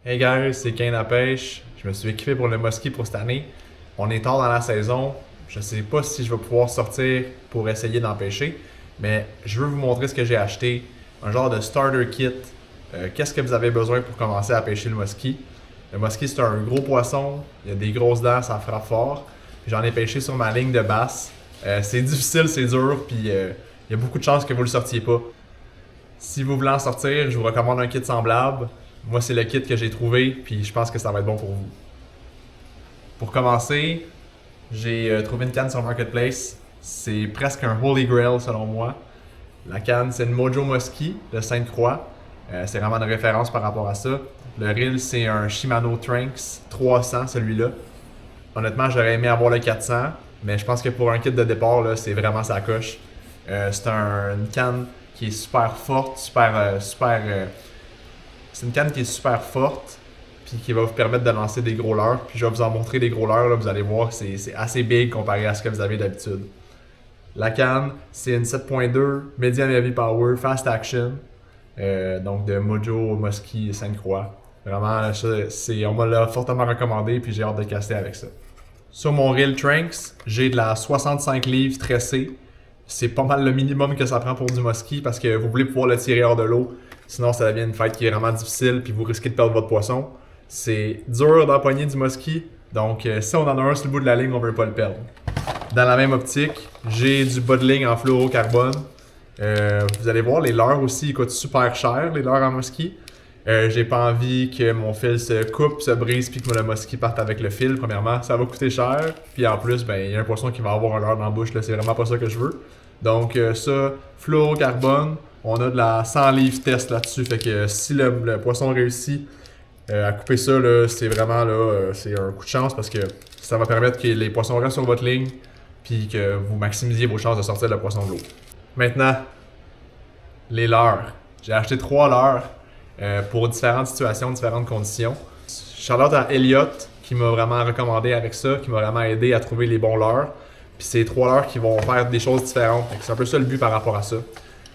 Hey guys, c'est Kane à pêche. Je me suis équipé pour le Musky pour cette année. On est tard dans la saison. Je sais pas si je vais pouvoir sortir pour essayer d'en pêcher, mais je veux vous montrer ce que j'ai acheté. Un genre de starter kit. Qu'est-ce que vous avez besoin pour commencer à pêcher le Musky? Le Musky, c'est un gros poisson. Il a des grosses dents, ça frappe fort. J'en ai pêché sur ma ligne de basse. C'est difficile, c'est dur, puis il y a beaucoup de chances que vous le sortiez pas. Si vous voulez en sortir, je vous recommande un kit semblable. Moi, c'est le kit que j'ai trouvé, puis je pense que ça va être bon pour vous. Pour commencer, j'ai trouvé une canne sur Marketplace. C'est presque un Holy Grail selon moi. La canne, c'est une Mojo Musky de Sainte-Croix. C'est vraiment une référence par rapport à ça. Le reel, c'est un Shimano Tranx 300, celui-là. Honnêtement, j'aurais aimé avoir le 400, mais je pense que pour un kit de départ, là, c'est vraiment sa coche. C'est une canne qui est super forte, c'est une canne qui est super forte, puis qui va vous permettre de lancer des gros leurres. Puis je vais vous en montrer des gros leurres, là, vous allez voir, c'est assez big comparé à ce que vous avez d'habitude. La canne, c'est une 7.2 Medium Heavy Power Fast Action, donc de Mojo Musky Sainte-Croix. Vraiment, on me l'a fortement recommandé, puis j'ai hâte de caster avec ça. Sur mon reel Tranx, j'ai de la 65 livres tressée. C'est pas mal le minimum que ça prend pour du musky parce que vous voulez pouvoir le tirer hors de l'eau. Sinon, ça devient une fête qui est vraiment difficile puis vous risquez de perdre votre poisson. C'est dur d'empoigner du musky, donc si on en a un sur le bout de la ligne, on veut pas le perdre. Dans la même optique, j'ai du bas de ligne en fluorocarbone. Vous allez voir, les leurres aussi, ils coûtent super cher, les leurres en musky. J'ai pas envie que mon fil se coupe, se brise, puis que le musky parte avec le fil. Premièrement, ça va coûter cher. Puis en plus, ben, il y a un poisson qui va avoir un leurre dans la bouche. Là, c'est vraiment pas ça que je veux. Donc ça, fluorocarbone, on a de la 100 livres test là-dessus. Fait que si le poisson réussit à couper ça, là, c'est vraiment là, c'est un coup de chance parce que ça va permettre que les poissons restent sur votre ligne, puis que vous maximisiez vos chances de sortir le poisson de l'eau. Maintenant, les leurres. J'ai acheté 3 leurres. Pour différentes situations, différentes conditions. Shout-out à Elliot qui m'a vraiment recommandé avec ça, qui m'a vraiment aidé à trouver les bons leurres. Puis c'est 3 leurres qui vont faire des choses différentes. C'est un peu ça le but par rapport à ça.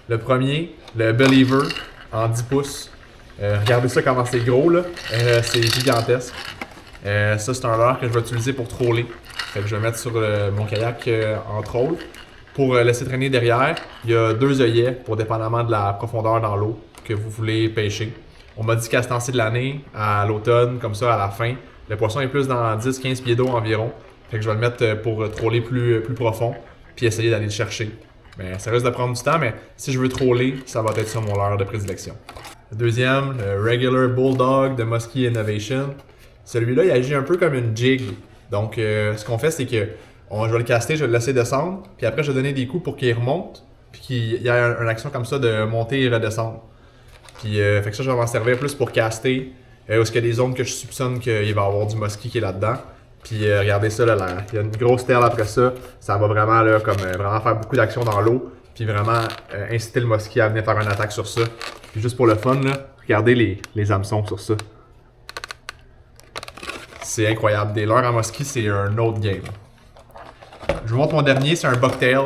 Le premier, le Believer en 10 pouces. Regardez ça comment c'est gros là. C'est gigantesque. Ça c'est un leurre que je vais utiliser pour troller. Fait que je vais mettre sur mon kayak en troll. Pour laisser traîner derrière, il y a 2 œillets pour dépendamment de la profondeur dans l'eau que vous voulez pêcher. On m'a dit qu'à ce temps-ci de l'année, à l'automne, comme ça à la fin, le poisson est plus dans 10-15 pieds d'eau environ. Fait que je vais le mettre pour troller plus profond, puis essayer d'aller le chercher. Mais ça risque de prendre du temps, mais si je veux troller, ça va être sur mon leurre de prédilection. Le deuxième, le Regular Bulldog de Musky Innovation. Celui-là, il agit un peu comme une jig. Donc, ce qu'on fait, c'est que je vais le caster, je vais le laisser descendre, puis après, je vais donner des coups pour qu'il remonte, puis qu'il y ait une action comme ça de monter et redescendre. Puis, fait que ça, je vais m'en servir plus pour caster, où est-ce qu'il y a des zones que je soupçonne qu'il va y avoir du musky qui est là-dedans. Puis, regardez ça, là, il y a une grosse terre après ça. Ça va vraiment, là, vraiment faire beaucoup d'action dans l'eau, puis vraiment inciter le musky à venir faire une attaque sur ça. Puis, juste pour le fun, là, regardez les hameçons sur ça. C'est incroyable. Des leurres en musky, c'est un autre game. Je vous montre mon dernier, c'est un bucktail.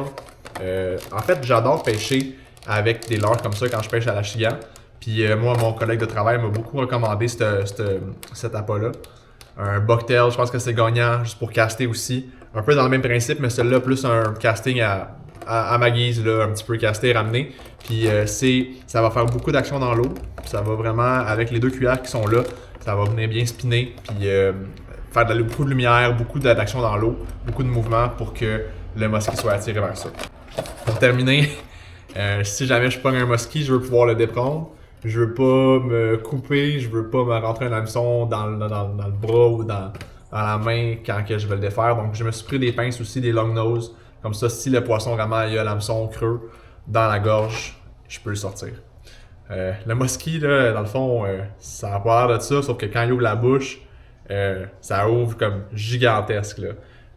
En fait, j'adore pêcher avec des leurres comme ça quand je pêche à la chigan. Puis moi, mon collègue de travail m'a beaucoup recommandé cet appât-là. Un bucktail, je pense que c'est gagnant juste pour caster aussi. Un peu dans le même principe, mais celui-là plus un casting à ma guise, là, un petit peu casté, ramené. Puis ça va faire beaucoup d'action dans l'eau. Ça va vraiment, avec les 2 cuillères qui sont là, ça va venir bien spinner. Puis faire beaucoup de lumière, beaucoup d'action dans l'eau, beaucoup de mouvement pour que le musky soit attiré vers ça. Pour terminer, si jamais je pogne un musky, je veux pouvoir le déprendre. Je veux pas me couper, je veux pas me rentrer un hameçon dans le bras ou dans la main quand que je vais le défaire. Donc je me suis pris des pinces aussi, des long nose. Comme ça, si le poisson vraiment il a l'hameçon creux dans la gorge, je peux le sortir. Le musky, là, dans le fond, ça a pas l'air de ça, sauf que quand il ouvre la bouche, ça ouvre comme gigantesque. Là.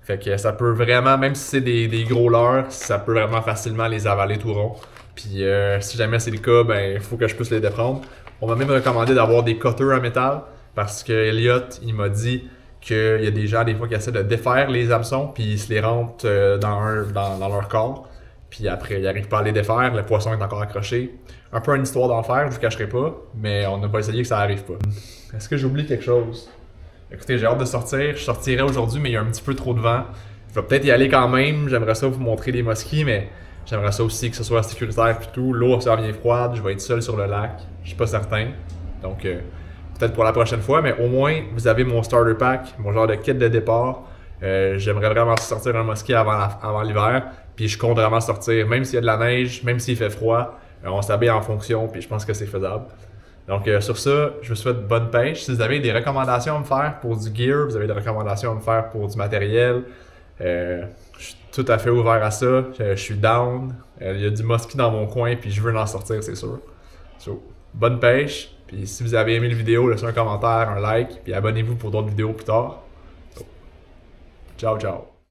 Fait que ça peut vraiment, même si c'est des gros leurres, ça peut vraiment facilement les avaler tout rond. Puis si jamais c'est le cas, ben il faut que je puisse les déprendre. On m'a même recommandé d'avoir des cutters en métal parce que Elliot, il m'a dit qu'il y a des gens des fois qui essaient de défaire les hameçons puis ils se les rentrent dans leur corps. Puis après, il n'arrive pas à les défaire, le poisson est encore accroché. Un peu une histoire d'enfer, je vous cacherai pas, mais on n'a pas essayé que ça arrive pas. Est-ce que j'oublie quelque chose? Écoutez, j'ai hâte de sortir. Je sortirai aujourd'hui, mais il y a un petit peu trop de vent. Je vais peut-être y aller quand même. J'aimerais ça vous montrer les mosquées, mais j'aimerais ça aussi que ce soit sécuritaire et tout. L'eau ça devient froide, je vais être seul sur le lac. Je suis pas certain. Donc, peut-être pour la prochaine fois, mais au moins, vous avez mon starter pack, mon genre de kit de départ. J'aimerais vraiment sortir un mosquée avant l'hiver. Puis je compte vraiment sortir, même s'il y a de la neige, même s'il fait froid. On s'habille en fonction, puis je pense que c'est faisable. Donc sur ça, je vous souhaite bonne pêche. Si vous avez des recommandations à me faire pour du gear, vous avez des recommandations à me faire pour du matériel, je suis tout à fait ouvert à ça. Je suis down. Il y a du musky dans mon coin, puis je veux en sortir, c'est sûr. So, bonne pêche. Puis si vous avez aimé la vidéo, laissez un commentaire, un like, puis abonnez-vous pour d'autres vidéos plus tard. So, ciao, ciao.